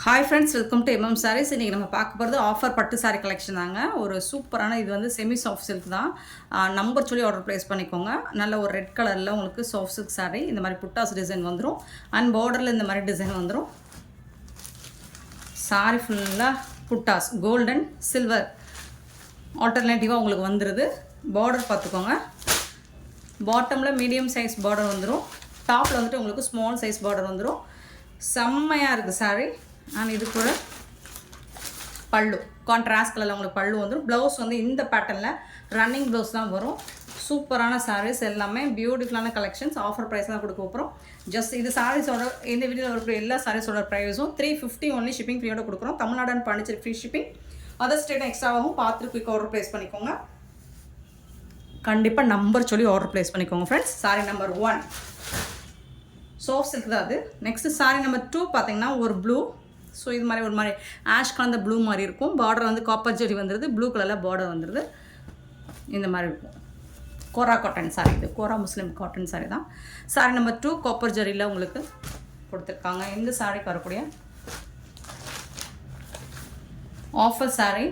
Hi friends, welcome to MM saris. இன்றைக்கி நம்ம பார்க்க போகிறது ஆஃபர் பட்டு சாரீ கலெக்ஷன் தாங்க. ஒரு சூப்பரான இது வந்து செமி சாஃப்ட் சில்க் தான். நம்பர் சொல்லி ஆர்டர் ப்ளேஸ் பண்ணிக்கோங்க. நல்ல ஒரு ரெட் கலரில் உங்களுக்கு சாஃப்ட் சில்க் சாரீ. இந்த மாதிரி புட்டாஸ் டிசைன் வந்துடும். அண்ட் பார்டரில் இந்த மாதிரி டிசைன் வந்துடும். சாரீ ஃபுல்லாக புட்டாஸ் கோல்டன் சில்வர் ஆல்டர்னேட்டிவாக உங்களுக்கு வந்துடுது. பார்டர் பார்த்துக்கோங்க. பாட்டமில் மீடியம் சைஸ் பார்டர் வந்துடும். டாப்பில் வந்துட்டு உங்களுக்கு ஸ்மால் சைஸ் பார்டர் வந்துடும். செம்மையாக இருக்குது சாரீ. அண்ட் இது கூட பல்லு கான்ட்ராஸ்ட் கலரில் உங்களுக்கு பல்லு வந்துடும். ப்ளவுஸ் வந்து இந்த பேட்டர்னில் ரன்னிங் ப்ளவுஸ் தான் வரும். சூப்பரான சாரீஸ் எல்லாமே பியூட்டிஃபுல்லான கலெக்ஷன்ஸ். ஆஃபர் ப்ரைஸ் தான் கொடுக்க போகிறோம். ஜஸ்ட் இது சாரீஸோட இந்த வீடியோவில் வரக்கூடிய எல்லா சாரீஸோட ப்ரைஸும் 350 ஒன்லி ஷிப்பிங் ஃப்ரீயோட கொடுக்குறோம். Tamil Nadu and Pondicherry free shipping. Other ஸ்டேட்டும் எக்ஸ்ட்ராவும் பார்த்து குயிக் ஆர்டர் ப்ளேஸ் பண்ணிக்கோங்க. கண்டிப்பாக நம்பர் சொல்லி ஆர்டர் ப்ளேஸ் பண்ணிக்கோங்க friends. Sari number 1 soft silk தான் அது. நெக்ஸ்ட்டு சாரீ நம்பர் 2 பார்த்தீங்கன்னா ஒரு ப்ளூ. ஸோ இது மாதிரி ஒரு மாதிரி ஆஷ் கலந்த ப்ளூ மாதிரி இருக்கும். பார்டர் வந்து காப்பர் ஜெரி வந்துடுது. ப்ளூ கலரில் பார்டர் வந்துடுது. இந்த மாதிரி இருக்கும். கோரா காட்டன் சாரீ. இது கோரா முஸ்லீம் காட்டன் சாரீ தான். சாரீ நம்பர் 2 காப்பர் ஜெரியில் உங்களுக்கு கொடுத்துருக்காங்க. இந்த சாரீக்கு வரக்கூடிய ஆஃபர் சாரீ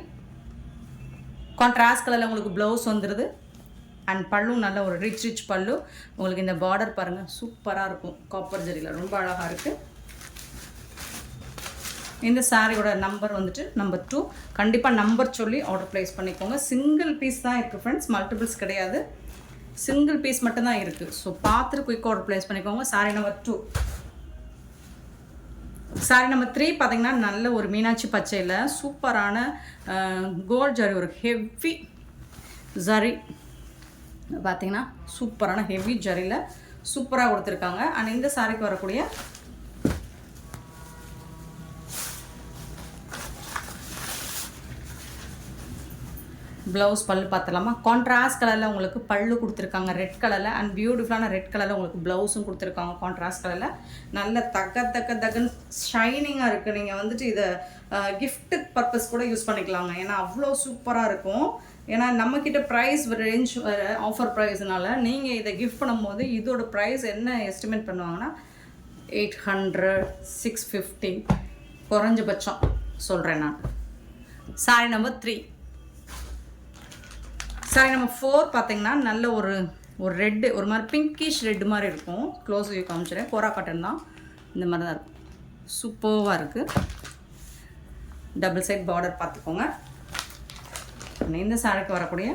கான்ட்ராஸ்ட் கலரில் உங்களுக்கு ப்ளவுஸ் வந்துடுது. அண்ட் பல்லு நல்ல ஒரு ரிச் பல்லு. உங்களுக்கு இந்த பார்டர் பாருங்கள், சூப்பராக இருக்கும். காப்பர் ஜெரியில் ரொம்ப அழகாக இருக்குது. இந்த சாரியோட நம்பர் வந்துட்டு நம்பர் 2. கண்டிப்பாக நம்பர் சொல்லி ஆர்டர் ப்ளேஸ் பண்ணிக்கோங்க. சிங்கிள் பீஸ் தான் இருக்குது ஃப்ரெண்ட்ஸ், மல்டிபிள்ஸ் கிடையாது. சிங்கிள் பீஸ் மட்டும்தான் இருக்குது. ஸோ பார்த்துட்டு குயிக் ஆர்டர் ப்ளேஸ் பண்ணிக்கோங்க. Sorry number 2. சாரி நம்பர் 3 பார்த்தீங்கன்னா நல்ல ஒரு மீனாட்சி பச்சையில் சூப்பரான கோல்ட் ஜரி, ஒரு ஹெவி ஜரி பார்த்தீங்கன்னா சூப்பரான ஹெவி ஜரியில் சூப்பராக கொடுத்துருக்காங்க. அண்ட் இந்த சாரிக்கு வரக்கூடிய ப்ளவுஸ் பல்லு பார்த்துலாமா. கான்ட்ராஸ்ட் கலரில் உங்களுக்கு பல்லு கொடுத்துருக்காங்க ரெட் கலரில். அண்ட் பியூட்டிஃபுல்லான ரெட் கலரில் உங்களுக்கு ப்ளவுஸும் கொடுத்துருக்காங்க கான்ட்ராஸ்ட் கலரில். நல்ல தக்கன்னு ஷைனிங்காக இருக்குது. நீங்கள் வந்துட்டு இதை கிஃப்ட்டு பர்பஸ் கூட யூஸ் பண்ணிக்கலாங்க. ஏன்னா அவ்வளோ சூப்பராக இருக்கும். ஏன்னா நம்மக்கிட்ட ப்ரைஸ் ரேஞ்ச் ஆஃபர் ப்ரைஸ்னால நீங்கள் இதை கிஃப்ட் பண்ணும்போது இதோட ப்ரைஸ் என்ன எஸ்டிமேட் பண்ணுவாங்கன்னா 800 650 குறைஞ்சபட்சம் சொல்கிறேன் நான். Sorry number 3. சாரி நம்பர் 4 பார்த்தீங்கன்னா நல்ல ஒரு ரெட்டு, ஒரு மாதிரி பிங்கிஷ் ரெட்டு மாதிரி இருக்கும். க்ளோஸ் வியூ காமிச்சிடுறேன். கோரா காட்டன் தான். இந்த மாதிரி தான் இருக்கும். சூப்பராக இருக்குது. டபுள் சைட் பார்டர் பார்த்துக்கோங்க. இந்த சாரிக்கு வரக்கூடிய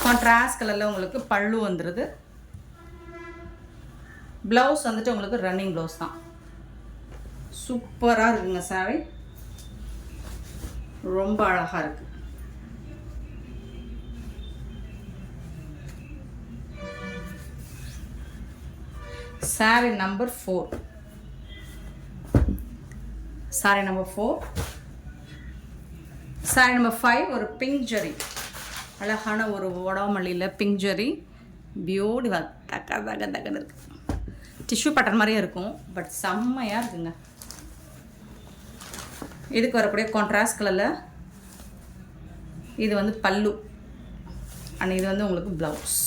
கான்ட்ராஸ்ட் கலரில் உங்களுக்கு பல்லு வந்துடுது. ப்ளவுஸ் வந்துட்டு உங்களுக்கு ரன்னிங் ப்ளவுஸ் தான். சூப்பராக இருக்குங்க சாரி. ரொம்ப அழகாக இருக்குது. Sari number 4. Sorry number 4. Sorry number 5 ஒரு பிங்க் ஜெரி, அழகான ஒரு உடம்புமல்லியில் பிங்க் ஜெரி பியூட்டிஃபுல் தக்கன்னு இருக்குது. டிஷ்யூ பட்டன் மாதிரியே இருக்கும். பட் செம்மையாக இருக்குங்க. இதுக்கு வரக்கூடிய கான்ட்ராஸ்ட் கலரில் இது வந்து பல்லு. அண்ட் இது வந்து உங்களுக்கு ப்ளவுஸ்.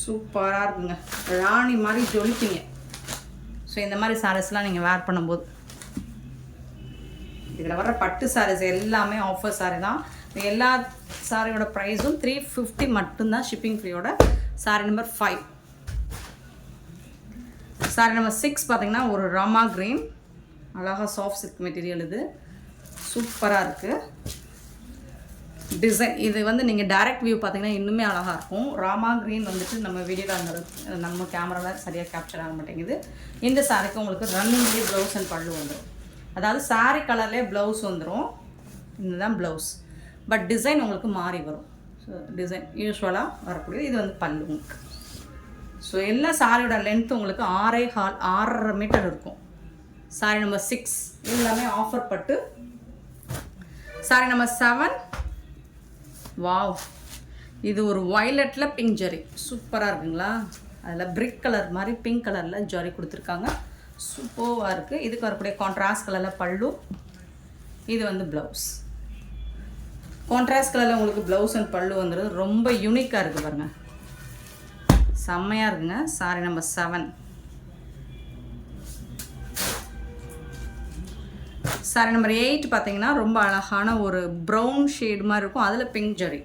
சூப்பராக இருக்குங்க. ராணி மாதிரி ஜொலிப்பீங்க. ஸோ இந்த மாதிரி சாரீஸ்லாம் நீங்கள் வேர் பண்ணும்போது. இதில் வர பட்டு சாரீஸ் எல்லாமே ஆஃபர் சாரீ தான். எல்லா சாரியோட ப்ரைஸும் 350 மட்டும்தான் ஷிப்பிங் ஃப்ரீயோட. சாரீ நம்பர் 5. சாரீ நம்பர் 6 பார்த்தீங்கன்னா ஒரு ராமா க்ரீன், அழகாக சாஃப்ட் சில்க் மெட்டீரியல். இது சூப்பராக இருக்குது. டிசைன் இது வந்து நீங்கள் டைரக்ட் வியூ பார்த்தீங்கன்னா இன்னுமே அழகாக இருக்கும். ராமா க்ரீன் வந்துட்டு நம்ம வீடியோவில் நம்ம கேமராவில் சரியாக கேப்சர் ஆக மாட்டேங்குது. இந்த சாரிக்கு உங்களுக்கு ரன்னிங்லேயே ப்ளவுஸ் அண்ட் பல்லு வந்துடும். அதாவது சாரி கலர்லேயே ப்ளவுஸ் வந்துடும். இதுதான் ப்ளவுஸ். பட் டிசைன் உங்களுக்கு மாறி வரும். ஸோ டிசைன் யூஸ்வலாக வரக்கூடியது. இது வந்து பல்லு உங்களுக்கு. ஸோ எல்லா சாரியோட லென்த் உங்களுக்கு 6.5 மீட்டர் இருக்கும். சாரி நம்பர் 6 எல்லாமே ஆஃபர் பட்டு. Sorry number 7. வாவ், இது ஒரு வயலட்டில் பிங்க் ஜரி சூப்பராக இருக்குங்களா. அதில் பிரிக் கலர் மாதிரி பிங்க் கலரில் ஜரி கொடுத்துருக்காங்க. சூப்பராக இருக்குது. இதுக்கு வரக்கூடிய கான்ட்ராஸ்ட் கலரில் பல்லு. இது வந்து ப்ளவுஸ். கான்ட்ராஸ்ட் கலரில் உங்களுக்கு ப்ளவுஸ் அண்ட் பல்லு வந்துடுது. ரொம்ப யூனிக்காக இருக்குது பாருங்கள். செம்மையாக இருக்குங்க. Sorry number 7. சாரி நம்பர் 8 பார்த்தீங்கன்னா ரொம்ப அழகான ஒரு ப்ரௌன் ஷேட் மாதிரி இருக்கும், அதில் பிங்க் ஜரி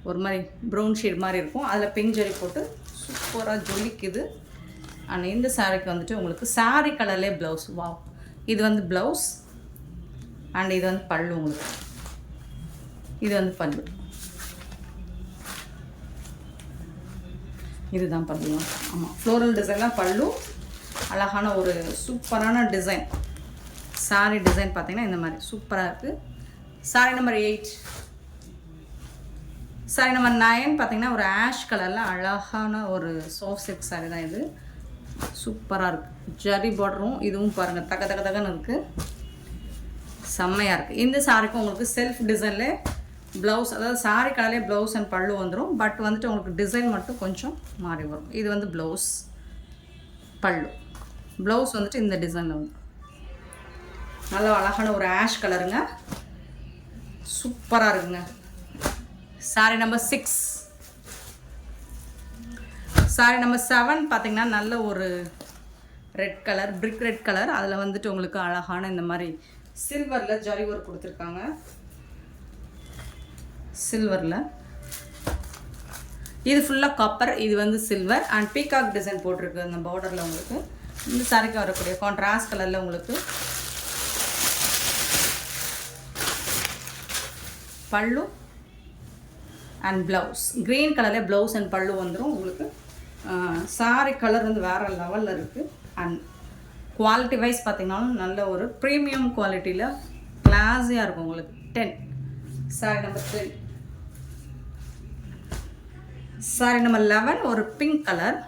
ஒரு மாதிரி ப்ரௌன் ஷேட் மாதிரி இருக்கும், அதில் பிங்க் ஜரி போட்டு சூப்பராக ஜொலிக்குது. அண்ட் இந்த சாரிக்கு வந்துட்டு உங்களுக்கு சாரி கலர்லேயே ப்ளவுஸ். வாவ், இது வந்து ப்ளவுஸ் அண்ட் இது வந்து பல்லு. உங்களுக்கு இது வந்து பல்லு, இதுதான் பல்லு. ஆமாம், ஃப்ளோரல் டிசைன்லாம் பல்லு. அழகான ஒரு சூப்பரான டிசைன். சாரி டிசைன் பார்த்தீங்கன்னா இந்த மாதிரி சூப்பராக இருக்குது. சாரி நம்பர் 8. சாரி நம்பர் 9 பார்த்தீங்கன்னா ஒரு ஆஷ் கலரில் அழகான ஒரு சாஃப்ட் சில்க் சாரி தான் இது. சூப்பராக இருக்குது. ஜரி பார்டரும் இதுவும் பாருங்கள் தக்க தக்க தக்கன்னு இருக்குது, செம்மையாக இருக்குது. இந்த சாரிக்கு உங்களுக்கு செல்ஃப் டிசைனில் ப்ளவுஸ், அதாவது சாரி கலர்லேயே ப்ளவுஸ் அண்ட் பல்லு வந்துடும். பட் வந்துட்டு உங்களுக்கு டிசைன் மட்டும் கொஞ்சம் மாறி வரும். இது வந்து ப்ளவுஸ், பல்லு. ப்ளவுஸ் வந்துட்டு இந்த டிசைனில் வந்து நல்லா அழகான ஒரு ஆஷ் கலருங்க, சூப்பராக இருக்குங்க. Sorry number 6. சாரி நம்பர் 7 பார்த்தீங்கன்னா நல்ல ஒரு red colour, brick red colour. அதில் வந்துட்டு உங்களுக்கு அழகான இந்த மாதிரி சில்வரில் ஜரி ஒர்க் கொடுத்துருக்காங்க. சில்வரில் இது ஃபுல்லாக காப்பர், இது வந்து சில்வர் அண்ட் பீகாக் டிசைன் போட்டிருக்கு அந்த பார்டரில். உங்களுக்கு இந்த சாரிக்கு வரக்கூடிய கான்ட்ராஸ்ட் கலரில் உங்களுக்கு பல்லு அண்ட் ப்ளவுஸ். க்ரீன் கலரில் ப்ளவுஸ் அண்ட் பல்லு வந்துடும். உங்களுக்கு சாரி கலர் வந்து வேறு லெவலில் இருக்குது. அண்ட் குவாலிட்டி வைஸ் பார்த்திங்கனாலும் நல்ல ஒரு ப்ரீமியம் குவாலிட்டியில் கிளாஸியாக இருக்கும் உங்களுக்கு. 10. Sorry number 10. சாரி நம்பர் 11 ஒரு பிங்க் கலர்,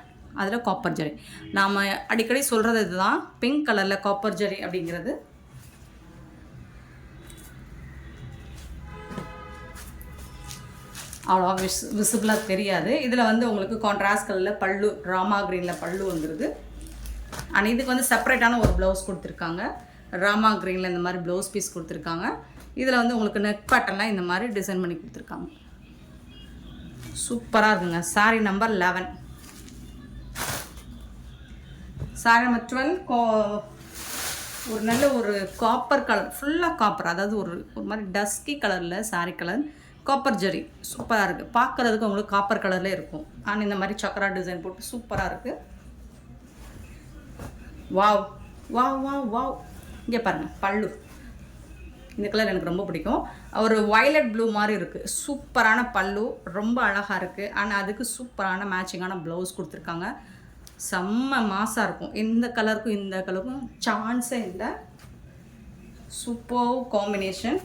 அதில் காப்பர் ஜரி. நாம் அடிக்கடி சொல்கிறது இதுதான், பிங்க் கலரில் காப்பர் ஜரி அப்படிங்கிறது. அவ்வளோ விசிபிளாக தெரியாது. இதில் வந்து உங்களுக்கு கான்ட்ராஸ்ட் கலரில் பல்லு, ராமா க்ரீனில் பல்லு வந்துடுது. அண்ட் இதுக்கு வந்து செப்பரேட்டான ஒரு ப்ளவுஸ் கொடுத்துருக்காங்க. ராமா க்ரீனில் இந்த மாதிரி ப்ளவுஸ் பீஸ் கொடுத்துருக்காங்க. இதில் வந்து உங்களுக்கு நெக் பேட்டர்ன்லாம் இந்த மாதிரி டிசைன் பண்ணி கொடுத்துருக்காங்க. சூப்பராக இருக்குங்க. Sorry number 11. சாரி நம்பர் 12 ஒரு நல்ல ஒரு காப்பர் கலர், ஃபுல்லாக காப்பர், அதாவது ஒரு மாதிரி டஸ்கி கலரில் சாரி கலர், காப்பர் ஜரி. சூப்பராக இருக்குது. பார்க்குறதுக்கு உங்களுக்கு காப்பர் கலரில் இருக்கும். ஆனால் இந்த மாதிரி சக்கரா டிசைன் போட்டு சூப்பராக இருக்குது. Wow wow wow wow. இங்கே பாருங்கள் பல்லு. இந்த கலர் எனக்கு ரொம்ப பிடிக்கும். ஒரு வயலட் ப்ளூ மாதிரி இருக்குது. சூப்பரான பல்லு, ரொம்ப அழகாக இருக்குது. ஆனால் அதுக்கு சூப்பரான மேட்சிங்கான ப்ளவுஸ் கொடுத்துருக்காங்க. செம்ம மாசாக இருக்கும். இந்த கலருக்கும் இந்த கலருக்கும் சான்ஸே இல்லை. Super combination.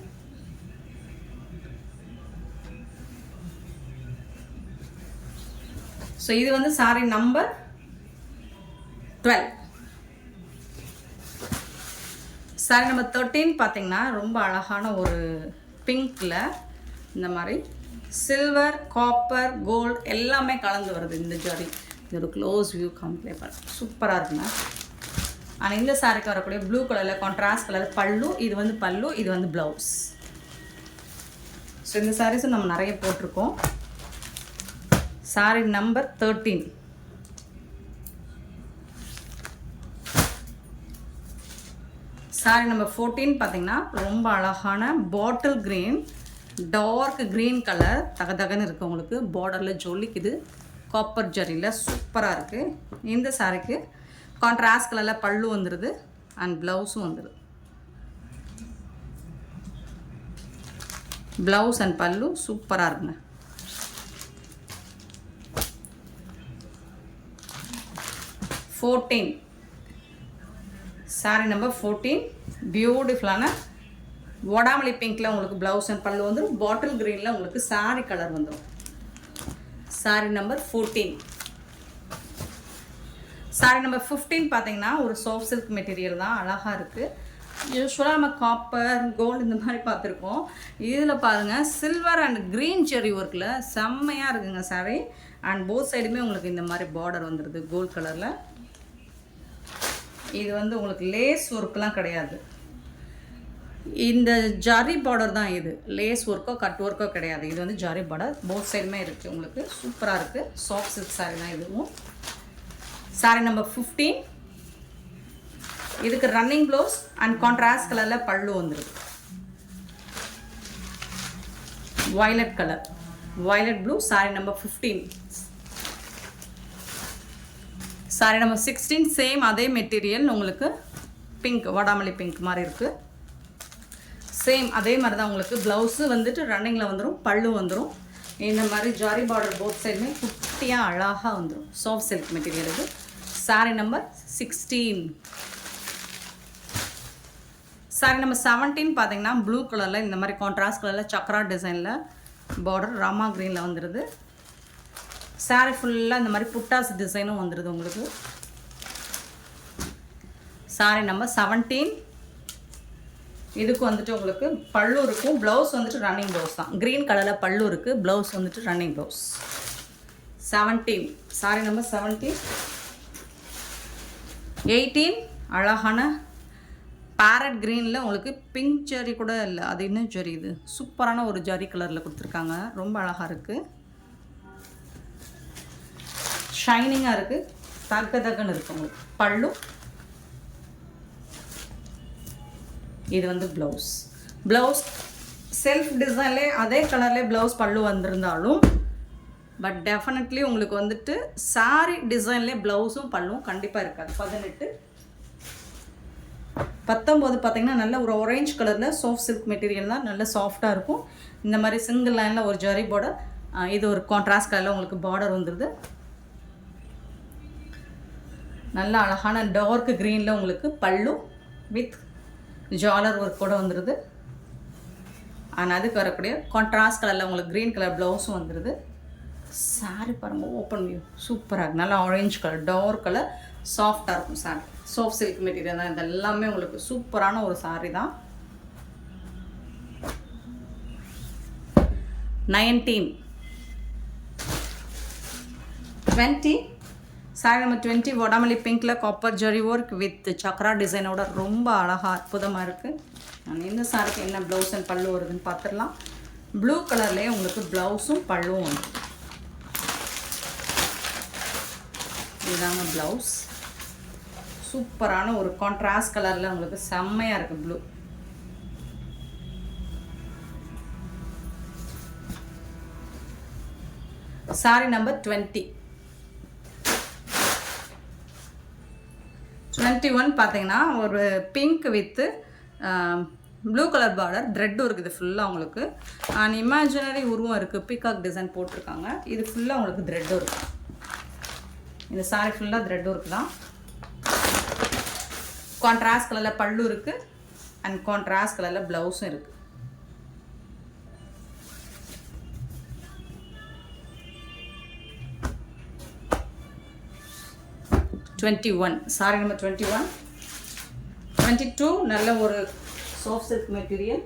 ஸோ இது வந்து சாரி நம்பர் 12. சாரி நம்பர் 13 பார்த்தீங்கன்னா ரொம்ப அழகான ஒரு பிங்க்கில் இந்த மாதிரி சில்வர், காப்பர், கோல்டு எல்லாமே கலந்து வருது இந்த ஜரி. இது ஒரு க்ளோஸ் வியூ காமிக்லே பாருங்க, சூப்பராக இருக்குங்க. ஆனால் இந்த சாரிக்கு வரக்கூடிய ப்ளூ கலரில் கான்ட்ராஸ்ட் கலர் பல்லு. இது வந்து பல்லு, இது வந்து ப்ளவுஸ். ஸோ இந்த சாரீஸும் நம்ம நிறைய போட்டிருக்கோம். Sorry number 13. சாரி நம்பர் 14 பார்த்தீங்கன்னா ரொம்ப அழகான bottle green, dark green colour, தகதகன்னு இருக்குது. உங்களுக்கு பார்டரில் ஜொலிக்குது, காப்பர் ஜரியில் சூப்பராக இருக்குது. இந்த சாரிக்கு கான்ட்ராஸ்ட் கலரில் பல்லு வந்துடுது அண்ட் ப்ளவுஸும் வந்துடுது. ப்ளவுஸ் அண்ட் பல்லு சூப்பராக இருக்குங்க. சாரி நம்பர் 14 பியூட்டிஃபுல்லான வடாமல்லி பிங்க்கில் உங்களுக்கு ப்ளவுஸ் அண்ட் பல்லு வந்துடும். பாட்டில் க்ரீனில் உங்களுக்கு சாரி கலர் வந்துடும். Sorry number 14. சாரி நம்பர் 15 பார்த்தீங்கன்னா ஒரு சாஃப்ட் சில்க் மெட்டீரியல் தான், அழகாக இருக்குது. யூஸ்வலாக நம்ம காப்பர், கோல்டு இந்த மாதிரி பார்த்துருக்கோம். இதில் பாருங்கள் சில்வர் அண்ட் க்ரீன் ஜெரி ஒர்க்கில் செம்மையாக இருக்குங்க சாரி. அண்ட் போத் சைடுமே உங்களுக்கு இந்த மாதிரி பார்டர் வந்துடுது கோல்ட் கலரில். இது வந்து உங்களுக்கு லேஸ் ஒர்க்லாம் கிடையாது, இந்த ஜரி பார்டர் தான். இது லேஸ் ஒர்க்கோ கட் ஒர்க்கோ கிடையாது. இது வந்து ஜரி பார்டர் போத் சைடுமே இருக்குது. உங்களுக்கு சூப்பராக இருக்குது. சாஃப்ட் சில்க் சாரி தான் இதுவும். Sorry number 15. இதுக்கு ரன்னிங் ப்ளவுஸ் அண்ட் கான்ட்ராஸ்ட் கலரில் பல்லு வந்துடுது. violet colour, violet blue. Sorry number 15. Sorry number 16 same அதே மெட்டீரியல் உங்களுக்கு பிங்க், வாடாமல்லி பிங்க் மாதிரி இருக்குது. சேம் அதே மாதிரி தான் உங்களுக்கு ப்ளவுஸு வந்துட்டு ரன்னிங்கில் வந்துடும், பல்லு வந்துடும். இந்த மாதிரி ஜாரி பார்டர் போத் சைடுமே குட்டியாக அழகாக வந்துடும். சாஃப்ட் சில்க் மெட்டீரியல் இது. Sorry number 16. சாரி நம்பர் 17 பார்த்தீங்கன்னா ப்ளூ கலரில் இந்த மாதிரி கான்ட்ராஸ்ட் கலரில் சக்ரா டிசைனில் பார்டர் ராமா க்ரீனில் வந்துடுது. சாரி ஃபுல்லாக இந்த மாதிரி புட்டாஸ் டிசைனும் வந்துடுது உங்களுக்கு. Sorry number 17. இதுக்கு வந்துட்டு உங்களுக்கு பல்லு இருக்கும், ப்ளவுஸ் வந்துட்டு ரன்னிங் ப்ளவுஸ் தான். க்ரீன் கலரில் பல்லு இருக்குது, ப்ளவுஸ் வந்துட்டு ரன்னிங் ப்ளவுஸ். 17. Sorry number 17. 18 அழகான பேரட் க்ரீனில் உங்களுக்கு பிங்க் ஜரி கூட இல்லை, அது இன்னும் ஜரி. இது சூப்பரான ஒரு ஜரி கலரில் கொடுத்துருக்காங்க, ரொம்ப அழகாக இருக்குது, ஷைனிங்காக இருக்குது, தக்கன்னு இருக்குது உங்களுக்கு. பல்லு இது வந்து ப்ளவுஸ். ப்ளவுஸ் செல்ஃப் டிசைன்லேயே அதே கலர்லேயே ப்ளவுஸ் பல்லு வந்திருந்தாலும் பட் டெஃபினெட்லி உங்களுக்கு வந்துட்டு சாரி டிசைன்லேயே ப்ளவுஸும் பல்லும் கண்டிப்பாக இருக்காது. 18. 19 பார்த்தீங்கன்னா நல்ல ஒரு ஆரஞ்ச் கலரில் சாஃப்ட் சில்க் மெட்டீரியல் தான், நல்ல சாஃப்டாக இருக்கும். இந்த மாதிரி சிங்கிள் லைனில் ஒரு ஜரி பார்டர், இது ஒரு கான்ட்ராஸ்ட் கலரில் உங்களுக்கு பார்டர் வந்துடுது. நல்ல அழகான டார்க் க்ரீனில் உங்களுக்கு பல்லு வித் ஜாலர் ஒர்க் கூட வந்துடுது. அண்ட் அதுக்கு வரக்கூடிய கான்ட்ராஸ்ட் கலரில் உங்களுக்கு க்ரீன் கலர் ப்ளவுஸும் வந்துடுது. சாரி பாருங்கள், ஓப்பன் வியூ சூப்பராக இருக்குது. நல்லா ஆரஞ்ச் கலர், டார்க் கலர், சாஃப்டாக இருக்கும் சாரி. சாஃப்ட் சில்க் மெட்டீரியல் தான், இது எல்லாமே உங்களுக்கு சூப்பரான ஒரு சாரி தான். 19. 20. சாரி நம்பர் 20 வடாமல்லி பிங்க்கில் copper zari work with chakra டிசைனோட ரொம்ப அழகாக அற்புதமாக இருக்குது. நான் இந்த சாரிக்கு என்ன ப்ளவுஸ் அண்ட் பல்லு வருதுன்னு பார்த்துடலாம். ப்ளூ கலர்லேயே உங்களுக்கு ப்ளவுஸும் பல்லுவும் வந்து இதுதாங்க ப்ளவுஸ். சூப்பரான ஒரு கான்ட்ராஸ்ட் கலரில் உங்களுக்கு செம்மையாக இருக்குது ப்ளூ. Sorry number 20. 21 பார்த்தீங்கன்னா ஒரு pink with blue colour border, த்ரெட்டும் இருக்குது ஃபுல்லாக உங்களுக்கு. அண்ட் இமேஜினரி உருவம் இருக்குது, பீகாக் டிசைன் போட்டிருக்காங்க. இது ஃபுல்லாக உங்களுக்கு த்ரெட்டும் இருக்குது. இந்த சாரி ஃபுல்லாக த்ரெட்டும் இருக்குது தான். கான்ட்ராஸ்ட் கலரில் பல்லு இருக்குது அண்ட் கான்ட்ராஸ்ட் கலரில் ப்ளவுஸும் இருக்குது. சாரி நம்பர் 21. 22 நல்ல ஒரு soft silk material.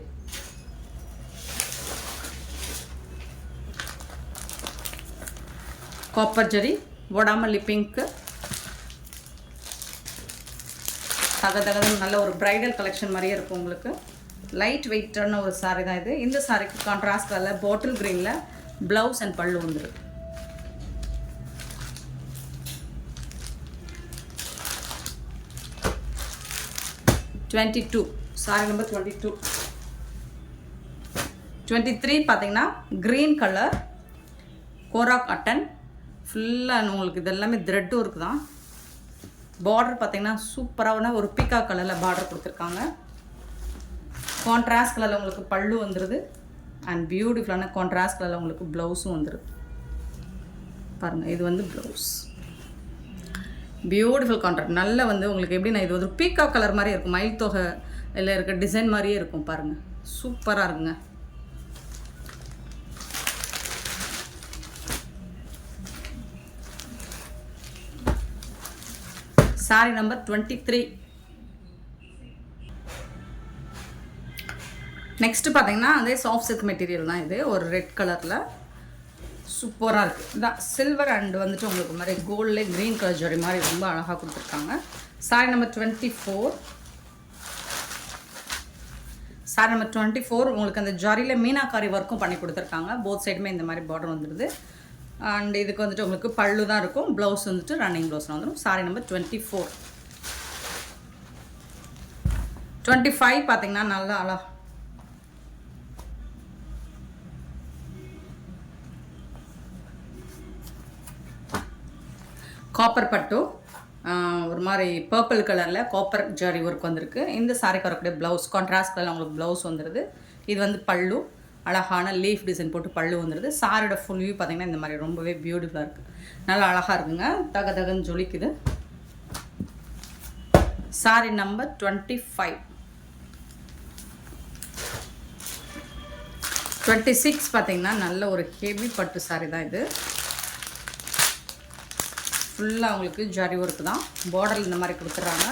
Copper zari, வடாமல்லி பிங்க்கு, தகதகன்னு நல்ல ஒரு பிரைடல் கலெக்ஷன் மாதிரியே இருக்கும் உங்களுக்கு. லைட் வெயிட்டான ஒரு சாரி தான் இது. இந்த சாரிக்கு கான்ட்ராஸ்ட் கலர் பாட்டில் க்ரீனில் ப்ளவுஸ் அண்ட் பல்லு வந்துடும். 22. Sorry number 22. 23 பார்த்தீங்கன்னா க்ரீன் கலர் கோரா காட்டன் ஃபுல்லாக உங்களுக்கு இது எல்லாமே த்ரெட்டும் இருக்குது தான். பார்டர் பார்த்தீங்கன்னா சூப்பரான ஒரு பீக்கா கலரில் பார்டர் கொடுத்துருக்காங்க. கான்ட்ராஸ்ட் கலரில் உங்களுக்கு பல்லு வந்துடுது அண்ட் பியூட்டிஃபுல்லான கான்ட்ராஸ்ட் கலரில் உங்களுக்கு ப்ளவுஸும் வந்துடுது. பாருங்கள், இது வந்து ப்ளவுஸ். Beautiful contrast. நல்ல வந்து உங்களுக்கு எப்படின்னா இது ஒரு பீக்கா கலர் மாதிரி இருக்கும், மயில் தொகை இல்லை இருக்க டிசைன் மாதிரியே இருக்கும். பாருங்கள், சூப்பராக இருக்குங்க. Sorry number 23. நெக்ஸ்ட்டு பார்த்தீங்கன்னா அதே சாஃப்ட் சில்க் மெட்டீரியல் தான் இது. ஒரு ரெட் கலரில் சூப்பராக இருக்குது. இதான் சில்வர் அண்ட் வந்துட்டு உங்களுக்கு மாதிரி கோல்ட்லேயே க்ரீன் கலர் ஜரி மாதிரி ரொம்ப அழகாக கொடுத்துருக்காங்க. Sorry number 24. சாரி நம்பர் 24 உங்களுக்கு அந்த ஜரியில் மீனாக்காரி ஒர்க்கும் பண்ணி கொடுத்துருக்காங்க. போத் சைடுமே இந்த மாதிரி பார்டர் வந்துடுது. அண்ட் இதுக்கு வந்துட்டு உங்களுக்கு பல்லு தான் இருக்கும், ப்ளவுஸ் வந்துட்டு ரன்னிங் ப்ளவுஸ் வந்துடும். Sorry number 24. 25 பார்த்தீங்கன்னா நல்லா அழகா காப்பர் பட்டு ஒரு மாதிரி பர்பிள் கலரில் காப்பர் ஜரி ஒர்க் வந்திருக்கு. இந்த சாரிக்கு வரக்கூடிய ப்ளவுஸ் கான்ட்ராஸ்ட் கலரில் உங்களுக்கு ப்ளவுஸ் வந்துடுது. இது வந்து பல்லு, அழகான லீஃப் டிசைன் போட்டு பல்லு வந்துடுது. சாரியோட ஃபுல் வியூ பார்த்திங்கன்னா இந்த மாதிரி ரொம்பவே பியூட்டிஃபுல்லாக இருக்குது, நல்லா அழகாக இருக்குங்க, தக தகன்னு ஜொலிக்குது. Sorry number 25. 26 பார்த்திங்கன்னா நல்ல ஒரு ஹெவி பட்டு சாரி தான் இது. ஃபுல்லாக உங்களுக்கு ஜரி ஒர்க்கு தான், பார்டர் இந்த மாதிரி கொடுத்துட்றாங்க.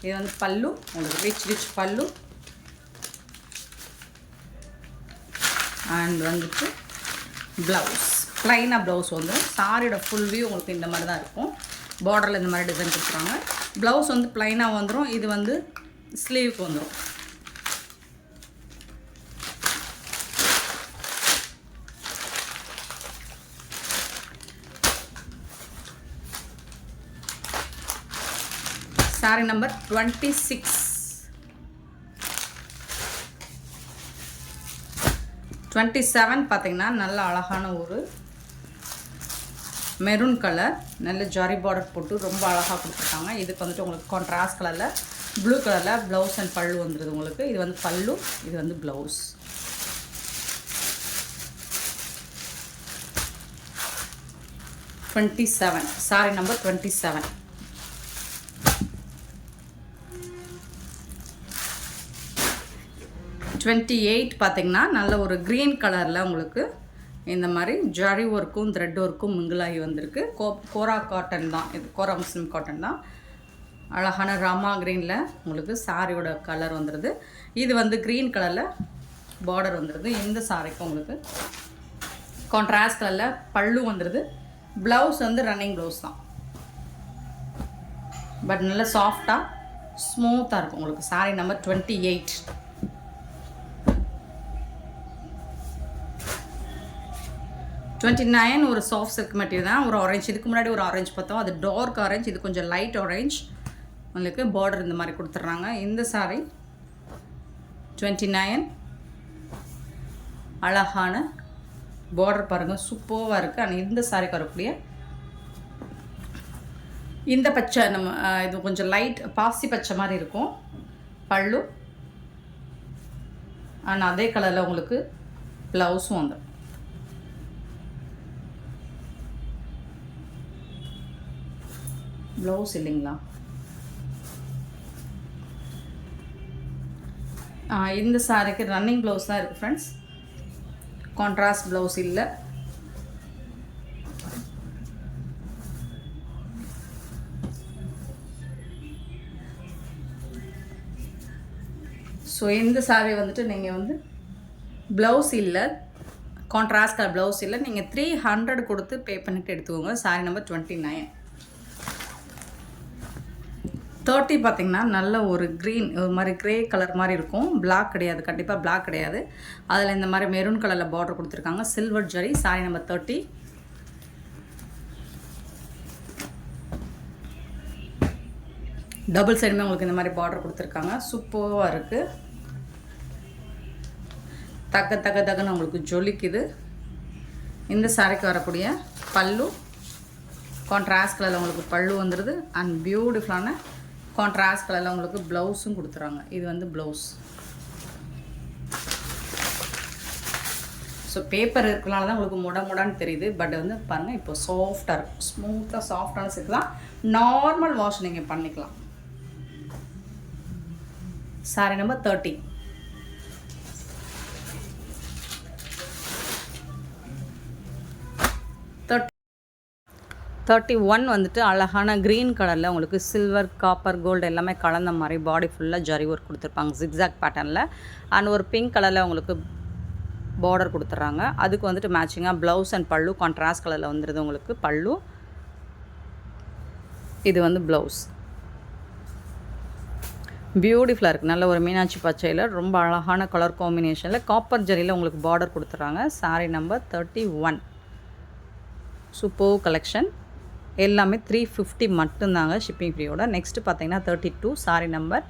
இது வந்து பல்லு, உங்களுக்கு ரிச் பல்லு. அண்ட் வந்துட்டு ப்ளவுஸ், ப்ளைனாக ப்ளவுஸ் வந்துடும். சாரியோட ஃபுல் வியூ உங்களுக்கு இந்த மாதிரி தான் இருக்கும். பார்டரில் இந்த மாதிரி டிசைன் கொடுத்துருவாங்க. ப்ளவுஸ் வந்து ப்ளைனாக வந்துடும். இது வந்து ஸ்லீவுக்கு வந்துடும். Sorry number 26. 27 பார்த்தீங்கன்னா நல்ல அழகான ஒரு மெரூன் கலர், நல்ல ஜாரி பார்டர் போட்டு ரொம்ப அழகாக கொடுத்துருக்காங்க. இதுக்கு வந்துட்டு உங்களுக்கு கான்ட்ராஸ்ட் கலரில் ப்ளூ கலரில் ப்ளவுஸ் அண்ட் பல்லு வந்துடுது உங்களுக்கு. இது வந்து பல்லு, இது வந்து ப்ளவுஸ். Sorry number 27. 28 பார்த்திங்கன்னா நல்ல ஒரு க்ரீன் கலரில் உங்களுக்கு இந்த மாதிரி ஜரி ஒர்க்கும் த்ரெட் ஒர்க்கும் மிங்கிளாகி வந்திருக்கு. கோரா காட்டன் தான் இது, கோரா முஸ்லிம் காட்டன் தான். அழகான ராமா க்ரீனில் உங்களுக்கு சாரியோட கலர் வந்துடுது. இது வந்து க்ரீன் கலரில் பார்டர் வந்துடுது. இந்த சாரிக்கு உங்களுக்கு கான்ட்ராஸ்ட் கலரில் பல்லு வந்துடுது. ப்ளவுஸ் வந்து ரன்னிங் ப்ளவுஸ் தான், பட் நல்லா சாஃப்டாக ஸ்மூத்தாக இருக்கும் உங்களுக்கு. Sorry number 28. 29 ஒரு சாஃப்ட் சில்க் மெட்டீரியல் தான், ஒரு ஆரஞ்சு. இதுக்கு முன்னாடி ஒரு ஆரஞ்சு பார்த்தோம், அது டார்க் ஆரஞ்சு, இது கொஞ்சம் லைட் ஆரஞ்ச். உங்களுக்கு பார்டர் இந்த மாதிரி கொடுத்துட்றாங்க. இந்த சாரி 29 அழகான பார்டர் பாருங்கள், சூப்பராக இருக்குது. ஆனால் இந்த சாரிக்கு வரக்கூடிய இந்த பச்சை நம்ம இது கொஞ்சம் லைட் பாசி பச்சை மாதிரி இருக்கும் பல்லு. ஆனால் அதே கலரில் உங்களுக்கு ப்ளவுஸும் வந்துடும். ப்ளவுஸ் இல்லைங்களா, இந்த சாரிக்கு ரன்னிங் ப்ளவுஸ் தான் இருக்குது ஃப்ரெண்ட்ஸ், கான்ட்ராஸ்ட் ப்ளவுஸ் இல்லை. ஸோ இந்த சாரி வந்துட்டு நீங்கள் வந்து ப்ளவுஸ் இல்லை, கான்ட்ராஸ்ட் கலர் ப்ளவுஸ் இல்லை, நீங்கள் 300 கொடுத்து பே பண்ணிவிட்டு எடுத்துக்கோங்க. Sorry number 29. 30 பார்த்திங்கன்னா நல்ல ஒரு க்ரீன், ஒரு மாதிரி க்ரே கலர் மாதிரி இருக்கும். பிளாக் கிடையாது, கண்டிப்பாக பிளாக் கிடையாது. அதில் இந்த மாதிரி மெரூன் கலரில் பார்டர் கொடுத்துருக்காங்க, silver zari. Sorry number 30. Double சைடுமே உங்களுக்கு இந்த மாதிரி பார்டர் கொடுத்துருக்காங்க, சூப்பராக இருக்குது. தகன்னு உங்களுக்கு ஜொலிக்குது. இந்த சாரிக்கு வரக்கூடிய பல்லு கான்ட்ராஸ்ட் கலரில் உங்களுக்கு பல்லு வந்துடுது. அண்ட் பியூட்டிஃபுல்லான கான்ட்ராஸ்ட் கலரில் உங்களுக்கு ப்ளவுஸும் கொடுத்துறாங்க. இது வந்து ப்ளவுஸ். ஸோ பேப்பர் இருக்கனால தான் உங்களுக்கு முடான்னு தெரியுது. பட் வந்து பாருங்கள், இப்போ சாஃப்டாக இருக்கும், ஸ்மூத்தாக சாஃப்டான சில்க் தான். நார்மல் வாஷ் நீங்கள் பண்ணிக்கலாம். Sorry number 30. 31 வந்துட்டு அழகான க்ரீன் கலரில் உங்களுக்கு சில்வர், காப்பர், கோல்டு எல்லாமே கலந்த மாதிரி பாடி ஃபுல்லாக ஜரி ஒர்க் கொடுத்துருப்பாங்க ஜிக்ஸாக் பேட்டர்னில். அண்ட் ஒரு பிங்க் கலரில் உங்களுக்கு பார்டர் கொடுத்துட்றாங்க. அதுக்கு வந்துட்டு மேட்சிங்காக ப்ளவுஸ் அண்ட் பல்லு கான்ட்ராஸ்ட் கலரில் வந்துடுது உங்களுக்கு பல்லு. இது வந்து ப்ளவுஸ். பியூட்டிஃபுல்லாக இருக்குது, நல்ல ஒரு மீனாட்சி பச்சையில் ரொம்ப அழகான கலர் காம்பினேஷனில் காப்பர் ஜரியில் உங்களுக்கு பார்டர் கொடுத்துட்றாங்க. Sorry number 31. Super collection. எல்லாமே 350 மட்டும்தாங்க ஷிப்பிங் ஃப்ரீயோட. நெக்ஸ்ட்டு பார்த்தீங்கன்னா 32 சாரி நம்பர்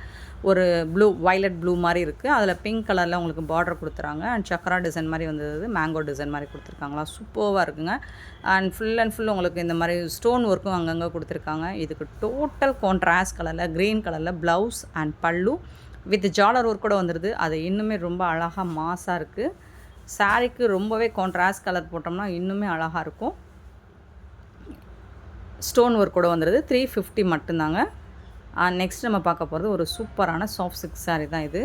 ஒரு ப்ளூ வைலட் ப்ளூ மாதிரி இருக்குது. அதில் பிங்க் கலரில் உங்களுக்கு பார்டர் கொடுத்துறாங்க. அண்ட் சக்கரா டிசைன் மாதிரி வந்தது, மேங்கோ டிசைன் மாதிரி கொடுத்துருக்காங்களா, சூப்பராக இருக்குங்க. அண்ட் ஃபுல் உங்களுக்கு இந்த மாதிரி ஸ்டோன் ஒர்க்கும் அங்கங்கே கொடுத்துருக்காங்க. இதுக்கு டோட்டல் கான்ட்ராஸ்ட் கலரில் க்ரீன் கலரில் ப்ளவுஸ் அண்ட் பல்லு வித் ஜாலர் ஒர்க் கூட வந்துடுது. அது இன்னுமே ரொம்ப அழகாக மாஸாக இருக்குது. சாரீக்கு ரொம்பவே கான்ட்ராஸ்ட் கலர் போட்டோம்னா இன்னுமே அழகாக இருக்கும். ஸ்டோன் ஒர்க் கூட வந்துடுது. 350 மட்டும்தாங்க. நெக்ஸ்ட் நம்ம பார்க்க போகிறது ஒரு சூப்பரான சாஃப்ட் சில்க் சாரீ தான் இது.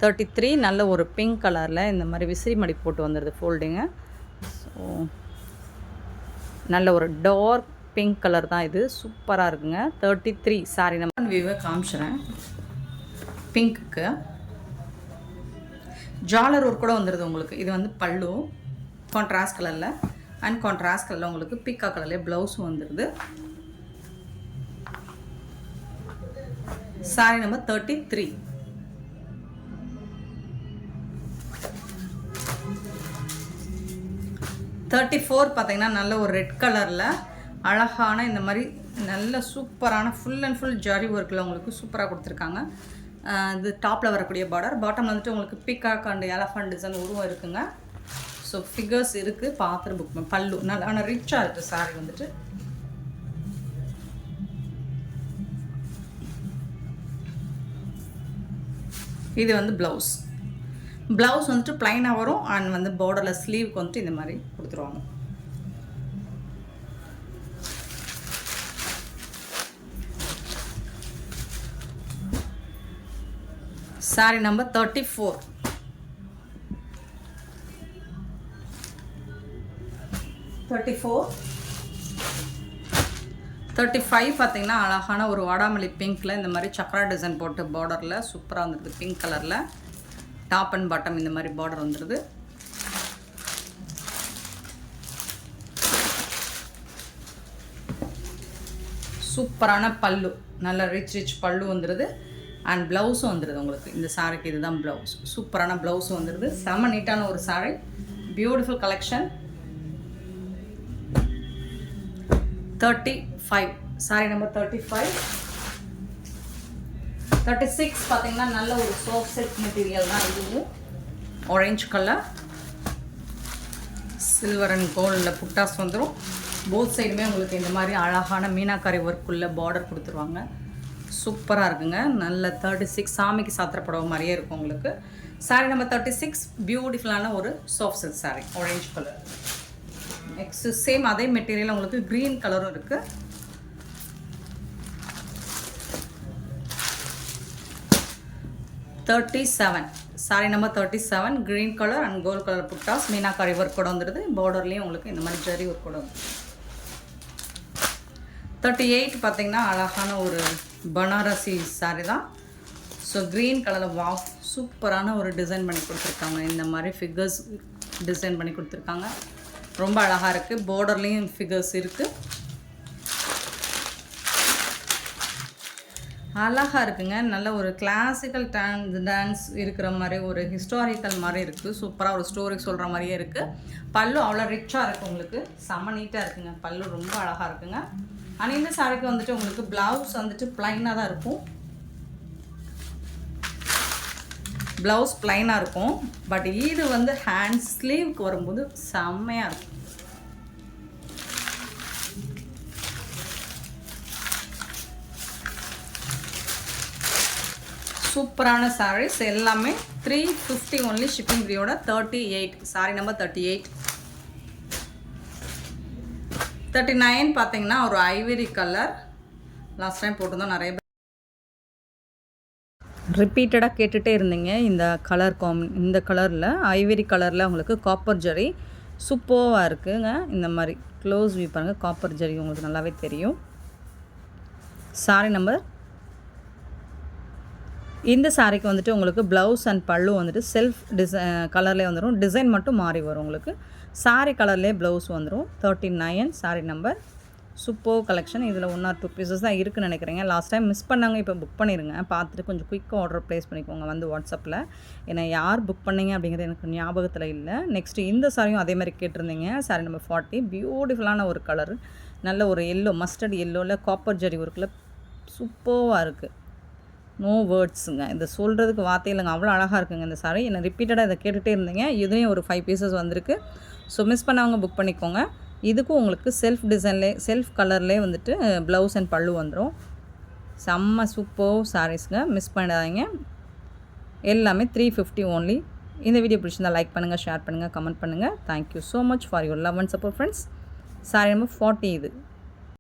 33 நல்ல ஒரு பிங்க் கலரில் இந்த மாதிரி விசிறி மடி போட்டு வந்துடுது ஃபோல்டிங்கு. ஸோ நல்ல ஒரு டார்க் பிங்க் கலர் தான் இது, சூப்பராக இருக்குங்க. 33 சாரீ நம்ம வியூவை காமிச்சிறேன். பிங்க்குக்கு ஜாலர் ஒர்க் கூட வந்துடுது உங்களுக்கு. இது வந்து பல்லு கான்ட்ராஸ்ட் கலரில் அண்ட் கான்ட்ராஸ்ட் கலரில் உங்களுக்கு பீக்கா கலர்லேயே ப்ளவுஸும் வந்துடுது. Sorry number 33. பார்த்தீங்கன்னா நல்ல ஒரு ரெட் கலரில் அழகான இந்த மாதிரி நல்ல சூப்பரான ஃபுல் அண்ட் ஃபுல் ஜரி ஒர்க்கில் உங்களுக்கு சூப்பராக கொடுத்துருக்காங்க. இது டாப்பில் வரக்கூடிய பார்டர், பாட்டம் வந்துட்டு உங்களுக்கு பீகாக் அண்ட் எலஃபண்ட் டிசைன் உருவம் இருக்குங்க. ஸோ ஃபிகர்ஸ் இருக்குது, பார்த்துட்டு புக் பண்ண. பல்லு நல்லா ஆனால் ரிச்சாக இருக்குது சாரி வந்துட்டு. இது வந்து ப்ளவுஸ் வந்துட்டு ப்ளைனாக வரும். அண்ட் வந்து பார்டரில் ஸ்லீவுக்கு வந்துட்டு இந்த மாதிரி கொடுத்துருவாங்க. Sorry number 34. 35 பார்த்தீங்கன்னா அழகான ஒரு வாடாமல்லி பிங்க்கில் இந்த மாதிரி சக்கரா டிசைன் போட்டு பார்டரில் சூப்பராக வந்துடுது. பிங்க் கலரில் டாப் அண்ட் பாட்டம் இந்த மாதிரி பார்டர் வந்துடுது. சூப்பரான பல்லு, நல்ல ரிச் பல்லு வந்துடுது. அண்ட் ப்ளவுஸும் வந்துடுது உங்களுக்கு. இந்த சாரிக்கு இதுதான் ப்ளவுஸ். சூப்பரான ப்ளவுஸும் வந்துடுது. செம்ம நீட்டான ஒரு sorry, beautiful collection. 35 sorry number 35. 36 பார்த்தீங்கன்னா நல்ல ஒரு சாஃப்ட் சில்க் மெட்டீரியல் தான் இதுவும். ஆரஞ்சு கலர், சில்வர் அண்ட் கோல்டில் புட்டாஸ் வந்துடும். போத் சைடுமே உங்களுக்கு இந்த மாதிரி அழகான மீனாக்காரி ஒர்க்குள்ள பார்டர் கொடுத்துருவாங்க. சூப்பராக இருக்குங்க. நல்ல 36 சாமிக்கு சாத்திர புடவை மாதிரியே இருக்கும் உங்களுக்கு. சாரி நம்பர் 36 பியூட்டிஃபுல்லான ஒரு soft silk sari, orange colour. Next same அதே மெட்டீரியல் உங்களுக்கு க்ரீன் கலரும் இருக்குது. Sari number 37 green colour and gold colour புட்டாஸ் மீனாக்காரி ஒர்க் கூட வந்துடுது. பார்டர்லேயும் உங்களுக்கு இந்த மாதிரி ஜரி ஒர்க் கூட வந்துடுது. 38 பார்த்தீங்கன்னா அழகான ஒரு பனாரசி சாரி தான். ஸோ க்ரீன் கலரில் வா சூப்பரான ஒரு டிசைன் பண்ணி கொடுத்துருக்காங்க. இந்த மாதிரி ஃபிகர்ஸ் டிசைன் பண்ணி கொடுத்துருக்காங்க. ரொம்ப அழகாக இருக்குது. பார்டர்லேயும் ஃபிகர்ஸ் இருக்குது. அழகாக இருக்குங்க. நல்ல ஒரு கிளாசிக்கல் டான்ஸ் இருக்கிற மாதிரி ஒரு ஹிஸ்டாரிக்கல் மாதிரி இருக்குது. சூப்பராக ஒரு ஸ்டோரி சொல்கிற மாதிரியே இருக்குது. பல்லு அவ்வளோ ரிச்சாக இருக்குது உங்களுக்கு. செம்ம நீட்டாக இருக்குங்க. பல்லு ரொம்ப அழகாக இருக்குங்க. ஆனால் இந்த சாரிக்கு வந்துட்டு உங்களுக்கு ப்ளவுஸ் வந்துட்டு ப்ளைனாக தான் இருக்கும். ப்ளவுஸ் ப்ளைனாக இருக்கும். பட் இது வந்து ஹேண்ட் ஸ்லீவுக்கு வரும்போது செம்மையாக இருக்கும். சூப்பரான சாரீஸ் எல்லாமே 350 ஒன்லி ஷிப்பிங் ஃப்ரீயோட. 38 sorry number 38. 39 பார்த்தீங்கன்னா ஒரு ஐவரி கலர். லாஸ்ட் டைம் போட்டிருந்தோம், நிறைய பேர் ரிப்பீட்டடாக கேட்டுகிட்டே இருந்தீங்க. இந்த கலர் இந்த கலரில் ஐவரி கலரில் உங்களுக்கு காப்பர் ஜரி சூப்பராக இருக்குங்க. இந்த மாதிரி க்ளோஸ் வியூ பாருங்கள். காப்பர் ஜரி உங்களுக்கு நல்லாவே தெரியும். Sorry number. இந்த சாரிக்கு வந்துட்டு உங்களுக்கு ப்ளவுஸ் அண்ட் பல்லு வந்துட்டு செல்ஃப் கலர்லேயே வந்துடும். டிசைன் மட்டும் மாறி வரும் உங்களுக்கு. சாரி கலர்லேயே ப்ளவுஸ் வந்துடும். 39 சாரி நம்பர். Super collection. இதில் 1 or 2 பீசஸ் தான் இருக்குதுன்னு நினைக்கிறேங்க. லாஸ்ட் டைம் மிஸ் பண்ணாங்க, இப்போ புக் பண்ணிடுங்க. பார்த்துட்டு கொஞ்சம் குயிக்காக ஆர்டர் ப்ளேஸ் பண்ணிக்கோங்க வந்து வாட்ஸ்அப்பில். ஏன்னா யார் புக் பண்ணிங்க அப்படிங்கிறது எனக்கு ஞாபகத்தில் இல்லை. நெக்ஸ்ட்டு இந்த சாரியும் அதே மாதிரி கேட்டிருந்தீங்க. சாரி நம்பர் 40 பியூட்டிஃபுல்லான ஒரு கலர். நல்ல ஒரு எல்லோ மஸ்டர்ட் எல்லோவில் காப்பர் ஜரி ஒர்க்கில் சூப்பராக இருக்குது. நோ வேர்ட்ஸுங்க, இதை சொல்கிறதுக்கு வார்த்தை இல்லைங்க, அவ்வளோ அழகாக இருக்குங்க இந்த சாரீ. என்னை ரிப்பீட்டடாக இதை கேட்டுகிட்டே இருந்தீங்க. இதுலேயும் ஒரு 5 பீசஸ் வந்திருக்கு. ஸோ மிஸ் பண்ணவங்க புக் பண்ணிக்கோங்க. இதுக்கும் உங்களுக்கு செல்ஃப் டிசைன்லேயே செல்ஃப் கலர்லேயே வந்துட்டு ப்ளவுஸ் அண்ட் பல்லு வந்துடும். செம்ம சூப்பர் சாரீஸ்ங்க, மிஸ் பண்ணிடாதீங்க. எல்லாமே 350 ஓன்லி. இந்த வீடியோ பிடிச்சிருந்தால் லைக் பண்ணுங்கள், ஷேர் பண்ணுங்கள், கமெண்ட் பண்ணுங்கள். Thank you so much for your love and support friends. Sari number 40 இது.